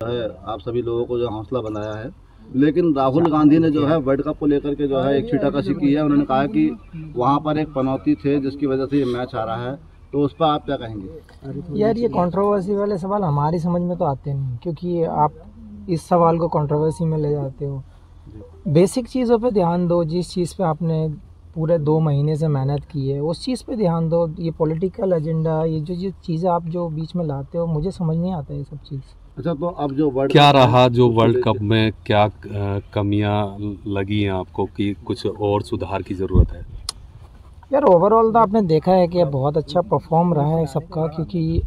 है आप सभी लोगों को जो हौसला बनाया है, लेकिन राहुल गांधी ने जो है वर्ल्ड कप को लेकर के जो है एक छीटाकशी की है। उन्होंने कहा कि वहां पर एक पनौती थे जिसकी वजह से ये मैच आ रहा है, तो उस पर आप क्या कहेंगे? यार ये कंट्रोवर्सी वाले सवाल हमारी समझ में तो आते नहीं, क्योंकि आप इस सवाल को कंट्रोवर्सी में ले जाते हो। बेसिक चीज़ों पे ध्यान दो, जिस चीज़ पे आपने पूरे 2 महीने से मेहनत की है उस चीज़ पे ध्यान दो। ये पॉलिटिकल एजेंडा, ये जो चीज़ें आप जो बीच में लाते हो, मुझे समझ नहीं आता ये सब चीज़। अच्छा, तो अब जो वर्ल्ड क्या रहा जो वर्ल्ड कप में क्या कमियां लगी हैं आपको कि कुछ और सुधार की ज़रूरत है? यार ओवरऑल तो आपने देखा है कि बहुत अच्छा परफॉर्म रहा है सबका, क्योंकि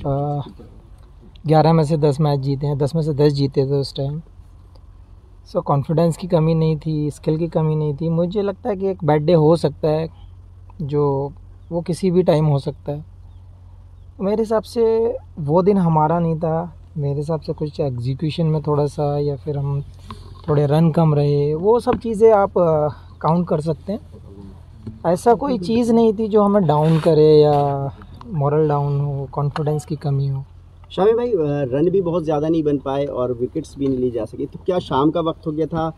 11 में से 10 मैच जीते हैं, 10 में से 10 जीते थे उस टाइम। सो कॉन्फिडेंस की कमी नहीं थी, स्किल की कमी नहीं थी। मुझे लगता है कि एक बैड डे हो सकता है, जो वो किसी भी टाइम हो सकता है। मेरे हिसाब से वो दिन हमारा नहीं था। मेरे हिसाब से कुछ एग्जीक्यूशन में थोड़ा सा, या फिर हम थोड़े रन कम रहे, वो सब चीज़ें आप काउंट कर सकते हैं। ऐसा कोई चीज़ नहीं थी जो हमें डाउन करे या मॉरल डाउन हो, कॉन्फिडेंस की कमी हो। शामी भाई, रन भी बहुत ज़्यादा नहीं बन पाए और विकेट्स भी नहीं ली जा सकी, तो क्या शाम का वक्त हो गया था,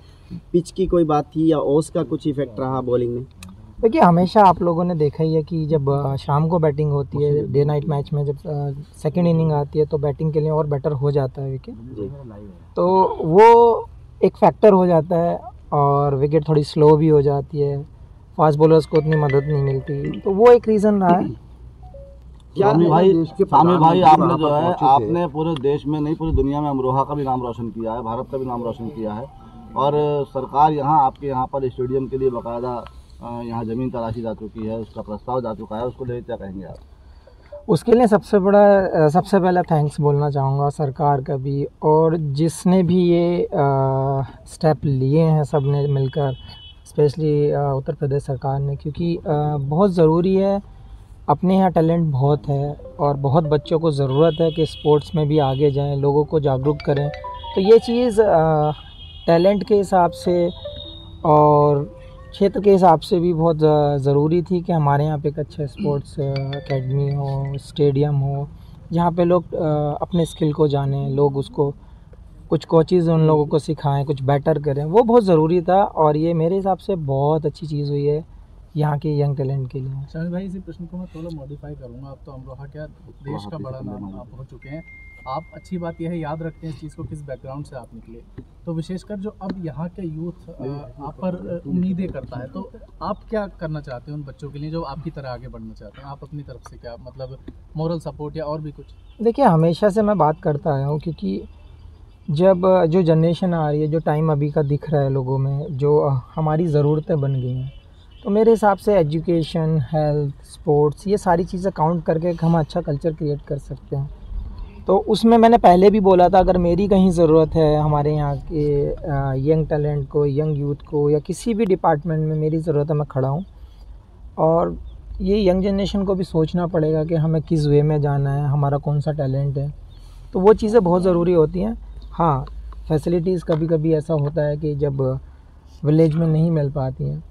पिच की कोई बात थी, या ओस का कुछ इफेक्ट रहा बॉलिंग में? देखिए, हमेशा आप लोगों ने देखा ही है कि जब शाम को बैटिंग होती है, डे नाइट मैच में जब सेकंड इनिंग आती है, तो बैटिंग के लिए और बेटर हो जाता है विकेट। तो वो एक फैक्टर हो जाता है, और विकेट थोड़ी स्लो भी हो जाती है, फास्ट बॉलर्स को उतनी मदद नहीं मिलती, तो वो एक रीज़न रहा है। स्वामी भाई आपने जो है आपने पूरे देश में नहीं, पूरी दुनिया में अमरोहा का भी नाम रोशन किया है, भारत का भी नाम रोशन किया है, और सरकार यहाँ आपके यहाँ पर स्टेडियम के लिए बाकायदा यहाँ ज़मीन तलाशी जा चुकी है, उसका प्रस्ताव जा चुका है, उसको लेकर क्या कहेंगे आप? उसके लिए सबसे पहला थैंक्स बोलना चाहूँगा सरकार का भी, और जिसने भी ये स्टेप लिए हैं सब ने मिलकर, स्पेशली उत्तर प्रदेश सरकार ने, क्योंकि बहुत ज़रूरी है। अपने यहाँ टैलेंट बहुत है और बहुत बच्चों को ज़रूरत है कि स्पोर्ट्स में भी आगे जाएं, लोगों को जागरूक करें। तो ये चीज़ टैलेंट के हिसाब से और क्षेत्र के हिसाब से भी बहुत ज़रूरी थी कि हमारे यहाँ पे एक अच्छा स्पोर्ट्स एकेडमी हो, स्टेडियम हो, जहाँ पे लोग अपने स्किल को जानें, लोग उसको कुछ कोचेज़ उन लोगों को सिखाएं, कुछ बेटर करें। वो बहुत ज़रूरी था, और ये मेरे हिसाब से बहुत अच्छी चीज़ हुई है यहाँ के यंग टैलेंट के लिए। शामी भाई, इसी प्रश्न को मैं थोड़ा मॉडिफाई करूँगा। आप तो अमरोहा क्या देश का बड़ा नाम आप हो चुके हैं, आप अच्छी बात यह है याद रखते हैं इस चीज़ को, किस बैकग्राउंड से आप निकले। तो विशेषकर जो अब यहाँ के यूथ आप पर उम्मीदें करता है, तो आप क्या करना चाहते हैं उन बच्चों के लिए जो आपकी तरह आगे बढ़ना चाहते हैं? आप अपनी तरफ से क्या, मतलब मोरल सपोर्ट या और भी कुछ? देखिए, हमेशा से मैं बात करता आया हूँ, क्योंकि जब जो जनरेशन आ रही है, जो टाइम अभी का दिख रहा है लोगों में, जो हमारी ज़रूरतें बन गई हैं, तो मेरे हिसाब से एजुकेशन, हेल्थ, स्पोर्ट्स, ये सारी चीज़ें काउंट करके हम अच्छा कल्चर क्रिएट कर सकते हैं। तो उसमें मैंने पहले भी बोला था, अगर मेरी कहीं ज़रूरत है हमारे यहाँ के यंग टैलेंट को, यंग यूथ को, या किसी भी डिपार्टमेंट में मेरी ज़रूरत है, मैं खड़ा हूँ। और ये यंग जनरेशन को भी सोचना पड़ेगा कि हमें किस वे में जाना है, हमारा कौन सा टैलेंट है, तो वो चीज़ें बहुत ज़रूरी होती हैं। हाँ, फैसिलिटीज़ कभी कभी ऐसा होता है कि जब विलेज में नहीं मिल पाती हैं,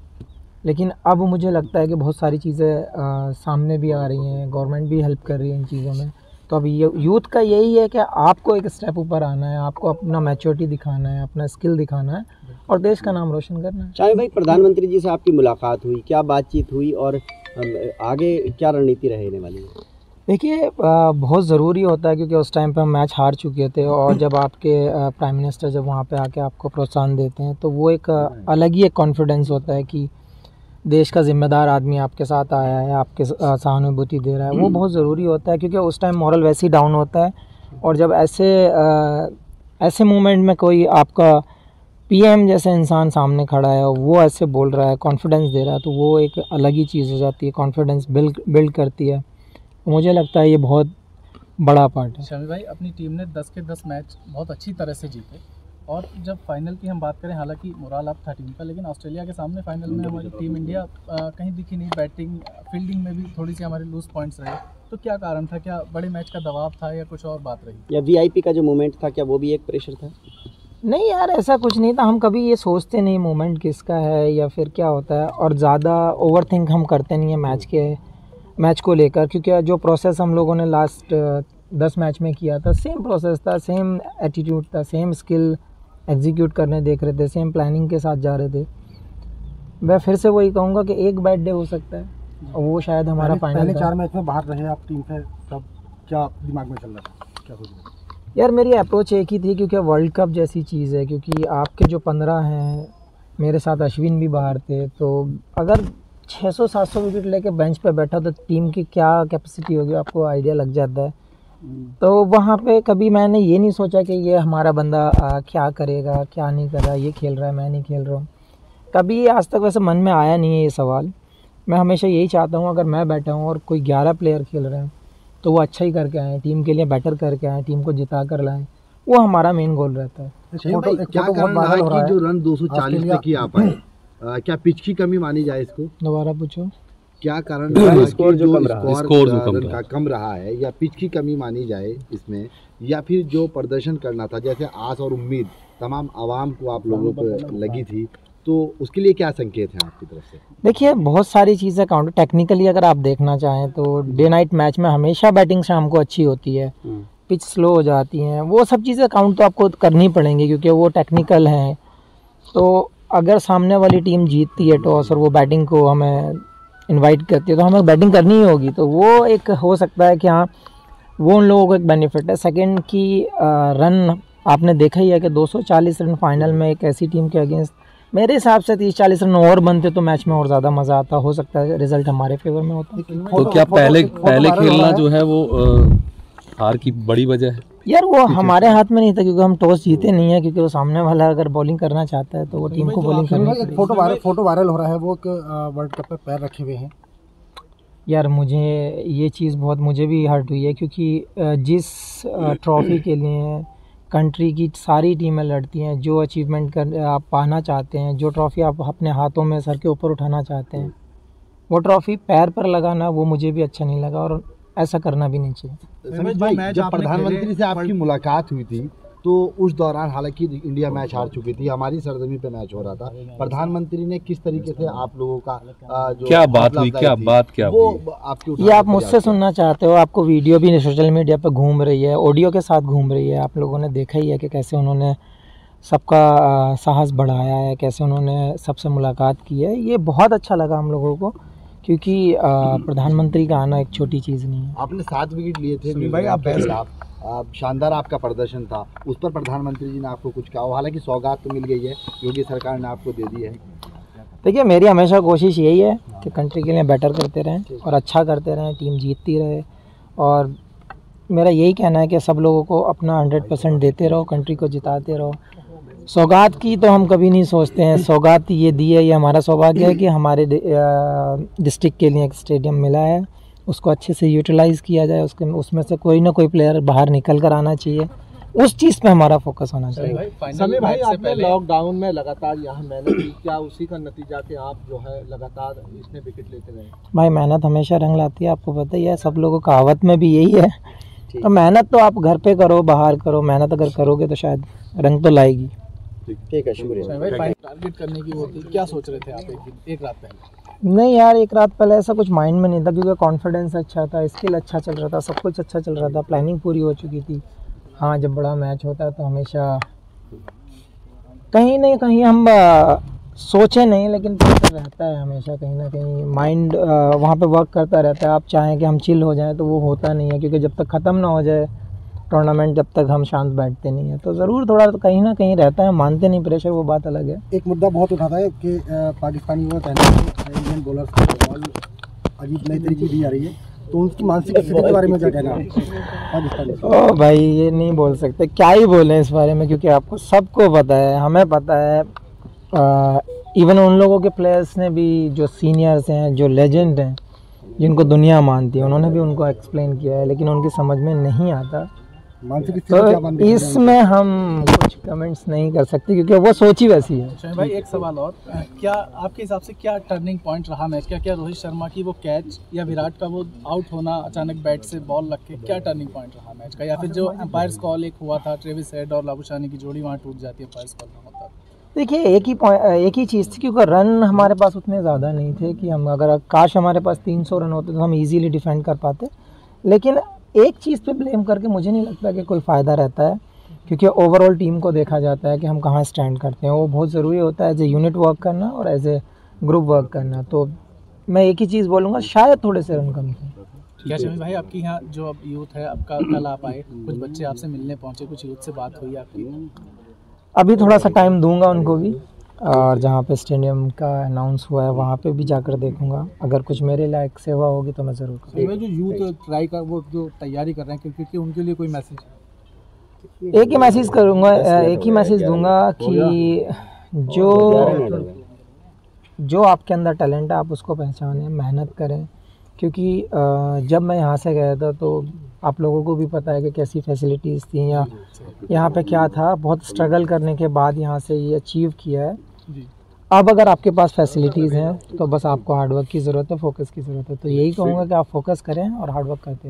लेकिन अब मुझे लगता है कि बहुत सारी चीज़ें सामने भी आ रही हैं, गवर्नमेंट भी हेल्प कर रही है इन चीज़ों में। तो अब ये यूथ का यही है कि आपको एक स्टेप ऊपर आना है, आपको अपना मैच्योरिटी दिखाना है, अपना स्किल दिखाना है, और देश का नाम रोशन करना है। शामी भाई, प्रधानमंत्री जी से आपकी मुलाकात हुई, क्या बातचीत हुई, और आगे क्या रणनीति रहने वाली है? देखिए, बहुत ज़रूरी होता है, क्योंकि उस टाइम पे हम मैच हार चुके थे, और जब आपके प्राइम मिनिस्टर जब वहाँ पे आके आपको प्रोत्साहन देते हैं, तो वो एक अलग ही एक कॉन्फिडेंस होता है कि देश का ज़िम्मेदार आदमी आपके साथ आया है, आपके सहानुभूति दे रहा है। वो बहुत ज़रूरी होता है, क्योंकि उस टाइम मॉरल वैसे ही डाउन होता है, और जब ऐसे मोमेंट में कोई आपका पीएम जैसे इंसान सामने खड़ा है और वो ऐसे बोल रहा है, कॉन्फिडेंस दे रहा है, तो वो एक अलग ही चीज़ हो जाती है, कॉन्फिडेंस बिल्ड करती है। तो मुझे लगता है ये बहुत बड़ा पार्ट है। शामी भाई, अपनी टीम ने 10 के 10 मैच बहुत अच्छी तरह से जीते, और जब फाइनल की हम बात करें, हालांकि मोरल अप था टीम का, लेकिन ऑस्ट्रेलिया के सामने फाइनल में हमारी टीम इंडिया कहीं दिखी नहीं। बैटिंग, फील्डिंग में भी थोड़ी सी हमारे लूज पॉइंट्स रहे। तो क्या कारण था? क्या बड़े मैच का दबाव था, या कुछ और बात रही? या वीआईपी का जो मोमेंट था, क्या वो भी एक प्रेशर था? नहीं यार, ऐसा कुछ नहीं था। हम कभी ये सोचते नहीं मोमेंट किसका है या फिर क्या होता है, और ज़्यादा ओवरथिंक हम करते नहीं है मैच को लेकर, क्योंकि जो प्रोसेस हम लोगों ने लास्ट 10 मैच में किया था, सेम प्रोसेस था, सेम एटीट्यूड था, सेम स्किल एग्जीक्यूट करने देख रहे थे, सेम प्लानिंग के साथ जा रहे थे। मैं फिर से वही कहूँगा कि एक बैड डे हो सकता है और वो शायद हमारा फाइनल। पहले 4 मैच में बाहर रहे आप टीम से, तब क्या दिमाग में चल रहा था, क्या सोच रहे थे? यार मेरी अप्रोच एक ही थी, क्योंकि वर्ल्ड कप जैसी चीज़ है, क्योंकि आपके जो 15 हैं, मेरे साथ अश्विन भी बाहर थे, तो अगर 600-700 विकेट लेके बेंच पे बैठा तो टीम की क्या कैपेसिटी होगी आपको आइडिया लग जाता है। तो वहाँ पे कभी मैंने ये नहीं सोचा कि ये हमारा बंदा क्या करेगा, क्या नहीं कर रहा, ये खेल रहा है, मैं नहीं खेल रहा हूँ, कभी आज तक वैसे मन में आया नहीं है ये सवाल। मैं हमेशा यही चाहता हूँ अगर मैं बैठा हूँ और कोई 11 प्लेयर खेल रहे हैं तो वो अच्छा ही करके आएँ, टीम के लिए बेटर करके आएँ, टीम को जिता कर लाएँ, वो हमारा मेन गोल रहता है। क्या कारण रहा कि जो रन 240 तक ही आ पाए? क्या पिच की कमी मानी जाए इसको? दोबारा पूछो। क्या कारण रहा स्कोर जो कम रहा है, या पिच की कमी मानी जाए इसमें, या फिर जो प्रदर्शन करना था, जैसे आस और उम्मीद तमाम आवाम को आप लोगों को लगी थी, तो उसके लिए क्या संकेत हैं आपकी तरफ से? देखिए बहुत सारी चीज़ें काउंटर टेक्निकली अगर आप देखना चाहें तो डे नाइट मैच में हमेशा बैटिंग शाम को अच्छी होती है, पिच स्लो हो जाती हैं, वो सब चीज़ें काउंट तो आपको करनी पड़ेंगी क्योंकि वो टेक्निकल हैं। तो अगर सामने वाली टीम जीतती है टॉस और वो बैटिंग को हमें इनवाइट करती है तो हमें बैटिंग करनी ही होगी, तो वो एक हो सकता है कि हाँ वो उन लोगों को एक बेनिफिट है। सेकंड की रन आपने देखा ही है कि 240 रन फाइनल में एक ऐसी टीम के अगेंस्ट, मेरे हिसाब से 30-40 रन और बनते तो मैच में और ज़्यादा मज़ा आता, हो सकता है रिजल्ट हमारे फेवर में होता। तो क्या पहले खेलना जो है वो हार की बड़ी वजह है? यार वो हमारे हाथ में नहीं था क्योंकि हम टॉस जीते नहीं है, क्योंकि वो सामने वाला अगर बॉलिंग करना चाहता है तो वो टीम को बॉलिंग करनी पड़ेगी। फोटो वायरल हो रहा है, वो वर्ल्ड कप पे पैर रखे हुए हैं। यार मुझे ये चीज़ बहुत मुझे भी हर्ट हुई है, क्योंकि जिस ट्रॉफ़ी के लिए कंट्री की सारी टीमें लड़ती हैं, जो अचीवमेंट कर आप पाना चाहते हैं, जो ट्रॉफ़ी आप अपने हाथों में सर के ऊपर उठाना चाहते हैं, वो ट्रॉफ़ी पैर पर लगाना वो मुझे भी अच्छा नहीं लगा और ऐसा करना भी नहीं चाहिए। समीर भाई, जब प्रधानमंत्री से आपकी मुलाकात हुई थी तो उस दौरान हालांकि इंडिया मैच हार चुकी थी, हमारी सरजमी पे मैच हो रहा था, प्रधानमंत्री ने किस तरीके से आप लोगों का जो क्या बात हुई, वो आपकी ये आप मुझसे सुनना चाहते हो? आपको वीडियो भी सोशल मीडिया पे घूम रही है, ऑडियो के साथ घूम रही है, आप लोगों ने देखा ही है कि कैसे उन्होंने सबका साहस बढ़ाया है, कैसे उन्होंने सबसे मुलाकात की है। ये बहुत अच्छा लगा हम लोगों को, क्योंकि प्रधानमंत्री का आना एक छोटी चीज़ नहीं है। आपने 7 विकेट लिए थे भाई, आप शानदार आपका प्रदर्शन था, उस पर प्रधानमंत्री जी ने आपको कुछ कहा? हालांकि सौगात तो मिल गई है, योगी सरकार ने आपको दे दी है। देखिए मेरी हमेशा कोशिश यही है कि कंट्री के लिए बेटर करते रहें और अच्छा करते रहें, टीम जीतती रहे, और मेरा यही कहना है कि सब लोगों को अपना 100% देते रहो, कंट्री को जिताते रहो। सौगात की तो हम कभी नहीं सोचते हैं, सौगात ये दी है, ये हमारा सौभाग्य है कि हमारे डिस्ट्रिक्ट के लिए एक स्टेडियम मिला है, उसको अच्छे से यूटिलाइज़ किया जाए, उसमें से कोई ना कोई प्लेयर बाहर निकल कर आना चाहिए, उस चीज़ पे हमारा फोकस होना चाहिए। समीर भाई, आपने लॉकडाउन में लगातार यहाँ मेहनत की, क्या उसी का नतीजा कि आप जो है लगातार इतने विकेट लेते रहे? भाई मेहनत हमेशा रंग लाती है, आपको पता ही है, सब लोगों का कहावत में भी यही है। तो मेहनत तो आप घर पे करो, बाहर करो, मेहनत अगर करोगे तो शायद रंग तो लाएगी। ठीक है, शुक्रिया भाई। टारगेट करने की वो थी, क्या सोच रहे थे आप एक रात पहले? नहीं यार, एक रात पहले ऐसा कुछ माइंड में नहीं था, क्योंकि कॉन्फिडेंस अच्छा था, स्किल अच्छा चल रहा था, सब कुछ अच्छा चल रहा था, प्लानिंग पूरी हो चुकी थी। हाँ, जब बड़ा मैच होता है तो हमेशा कहीं ना कहीं हम सोचे नहीं, लेकिन प्रेशर रहता है हमेशा, कहीं ना कहीं माइंड वहाँ पे वर्क करता रहता है। आप चाहें कि हम चिल हो जाएं तो वो होता नहीं है, क्योंकि जब तक ख़त्म ना हो जाए टूर्नामेंट, जब तक हम शांत बैठते नहीं हैं, तो ज़रूर थोड़ा तो कहीं ना कहीं रहता है, मानते नहीं प्रेशर, वो बात अलग है। एक मुद्दा बहुत उठाता है कि पाकिस्तानी वो कहना है इंडियन बॉलर बॉल अजीब नई तरीके की दी जा रही है, तो उनकी मानसिक स्थिति के बारे में क्या कहना है पाकिस्तानी? ओ भाई, ये नहीं बोल सकते, क्या ही बोलें इस बारे में, क्योंकि आपको सबको पता है, हमें पता है, इवन उन लोगों के प्लेयर्स ने भी, जो सीनियर्स हैं, जो लेजेंड हैं, जिनको दुनिया मानती है, उन्होंने भी उनको एक्सप्लेन किया है, लेकिन उनकी समझ में नहीं आता। तो इसमें हम कुछ कमेंट्स नहीं कर सकते, क्योंकि वो सोच ही वैसी है। भाई एक सवाल और, क्या आपके हिसाब से क्या टर्निंग पॉइंट रहा मैच का? क्या रोहित शर्मा की वो कैच या विराट का वो आउट होना अचानक बैट से बॉल लग के, क्या टर्निंग पॉइंट रहा मैच का? या फिर जो एम्पायर्स कॉल एक हुआ था, ट्रेविस हेड और लाबुशानी की जोड़ी वहाँ टूट जाती है एम्पायर्स कॉल में होता? देखिए एक ही चीज़ थी, क्योंकि रन हमारे पास उतने ज़्यादा नहीं थे कि हम, अगर काश हमारे पास 300 रन होते तो हम इजीली डिफेंड कर पाते, लेकिन एक चीज़ पे ब्लेम करके मुझे नहीं लगता कि कोई फ़ायदा रहता है, क्योंकि ओवरऑल टीम को देखा जाता है कि हम कहाँ स्टैंड करते हैं। वो बहुत ज़रूरी होता है एज ए यूनिट वर्क करना और एज ए ग्रुप वर्क करना। तो मैं एक ही चीज़ बोलूँगा, शायद थोड़े से रन कम थे। क्या शमी भाई आपकी यहाँ जो अब यूथ है, आपका कल आप आए, कुछ बच्चे आपसे मिलने पहुँचे, कुछ यूथ से बात हुई आपकी? अभी थोड़ा सा टाइम दूंगा उनको भी, और जहाँ पे स्टेडियम का अनाउंस हुआ है वहाँ पे भी जाकर देखूंगा। अगर कुछ मेरे लायक सेवा होगी तो मैं ज़रूर करूँगा। जो यूथ ट्राई कर वो जो तैयारी कर रहे हैं क्रिकेट की, उनके लिए कोई मैसेज? एक ही मैसेज करूँगा, एक ही मैसेज दूंगा कि जो आपके अंदर टैलेंट है आप उसको पहचानें, मेहनत करें। क्योंकि जब मैं यहाँ से गया था तो आप लोगों को भी पता है कि कैसी फैसिलिटीज़ थी या यहाँ पे क्या था। बहुत स्ट्रगल करने के बाद यहाँ से ये अचीव किया है। अब अगर आपके पास फैसिलिटीज़ हैं तो बस आपको हार्डवर्क की ज़रूरत है, फोकस की ज़रूरत है। तो यही कहूँगा कि आप फोकस करें और हार्डवर्क करते रहें।